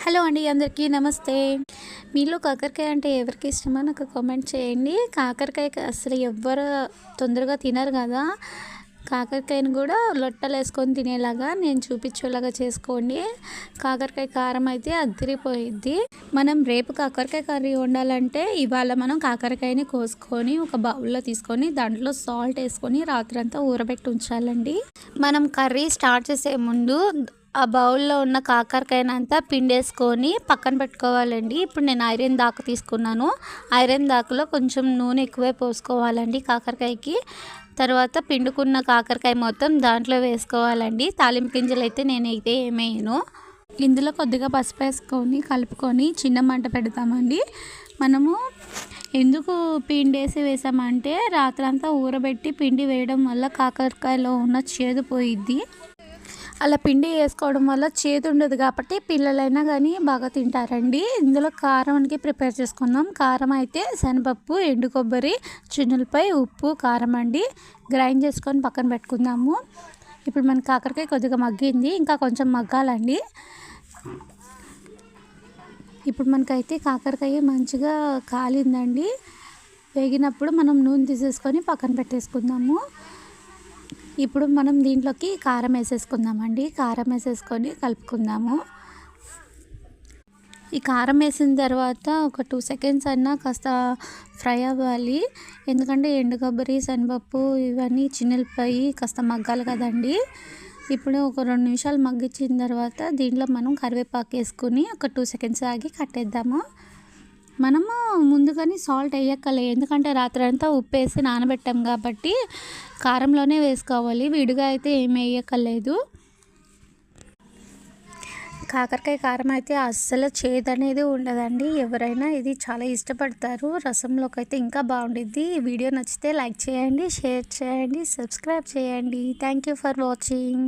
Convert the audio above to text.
Hello అండి, అందరికీ నమస్తే. మీలో కాకరకాయ అంటే ఎవరికి ఇష్టమో నాకు కామెంట్ చేయండి. కాకరకాయ అసలు ఎవ్వరు తొందరగా తినరు కదా. కాకరకాయను కూడా లొట్టలు వేసుకొని తినేలాగా నేను చూపించేలాగా చేసుకోండి. కాకరకాయ కారం అయితే అదిరిపోయిద్ది. మనం రేపు కాకరకాయ కర్రీ వండాలంటే ఇవాళ మనం కాకరకాయని కోసుకొని ఒక బౌల్లో తీసుకొని దాంట్లో సాల్ట్ వేసుకొని రాత్రంతా ఊరబెట్టి ఉంచాలండి. మనం కర్రీ స్టార్ట్ చేసే ముందు ఆ బౌల్లో ఉన్న కాకరకాయనంతా పిండేసుకొని పక్కన పెట్టుకోవాలండి. ఇప్పుడు నేను ఐరన్ దాక తీసుకున్నాను. ఐరన్ దాకలో కొంచెం నూనె ఎక్కువే పోసుకోవాలండి కాకరకాయకి. తర్వాత పిండుకున్న కాకరకాయ మొత్తం దాంట్లో వేసుకోవాలండి. తాలింపు గింజలు అయితే నేనైతే ఏమేయను. ఇందులో కొద్దిగా పసుపు వేసుకొని కలుపుకొని చిన్న మంట పెడతామండి. మనము ఎందుకు పిండేసి వేసామంటే రాత్రంతా ఊరబెట్టి పిండి వేయడం వల్ల కాకరకాయలో ఉన్న చేదు పోయిద్ది. అలా పిండి వేసుకోవడం వల్ల చేదు ఉండదు కాబట్టి పిల్లలైనా కానీ బాగా తింటారండి. ఇందులో కారానికి ప్రిపేర్ చేసుకుందాం. కారం అయితే శనగపప్పు, ఎండు కొబ్బరి, చిన్నులపై ఉప్పు, కారం అండి గ్రైండ్ చేసుకొని పక్కన పెట్టుకుందాము. ఇప్పుడు మన కాకరకాయ కొద్దిగా మగ్గింది, ఇంకా కొంచెం మగ్గాలండి. ఇప్పుడు మనకైతే కాకరకాయ మంచిగా కాలిందండి. వేగినప్పుడు మనం నూనె తీసేసుకొని పక్కన పెట్టేసుకుందాము. ఇప్పుడు మనం దీంట్లోకి కారం వేసేసుకుందామండి. కారం వేసేసుకొని కలుపుకుందాము. ఈ కారం వేసిన తర్వాత ఒక 2 సెకండ్స్ అన్నా కాస్త ఫ్రై అవ్వాలి. ఎందుకంటే ఎండు కొబ్బరి, శనగపప్పు ఇవన్నీ చిన్నులపాయి కాస్త మగ్గాలి కదండి. ఇప్పుడు ఒక 2 నిమిషాలు మగ్గించిన తర్వాత దీంట్లో మనం కరివేపాకు వేసుకుని ఒక 2 సెకండ్స్ ఆగి కట్టేద్దాము. మనము ముందుగానే సాల్ట్ వేయక్కర్లేదు, ఎందుకంటే రాత్రంతా ఉప్పు వేసి నానబెట్టాం కాబట్టి కారంలోనే వేసుకోవాలి. విడిగా అయితే ఏమి వేయక్కర్లేదు. కాకరకాయ కారం అయితే అస్సలు చేదు అనేది ఉండదండి. ఎవరైనా ఇది చాలా ఇష్టపడతారు. రసంలోకి అయితే ఇంకా బాగుండిద్ది. ఈ వీడియో నచ్చితే లైక్ చేయండి, షేర్ చేయండి, సబ్స్క్రైబ్ చేయండి. Thank you for watching.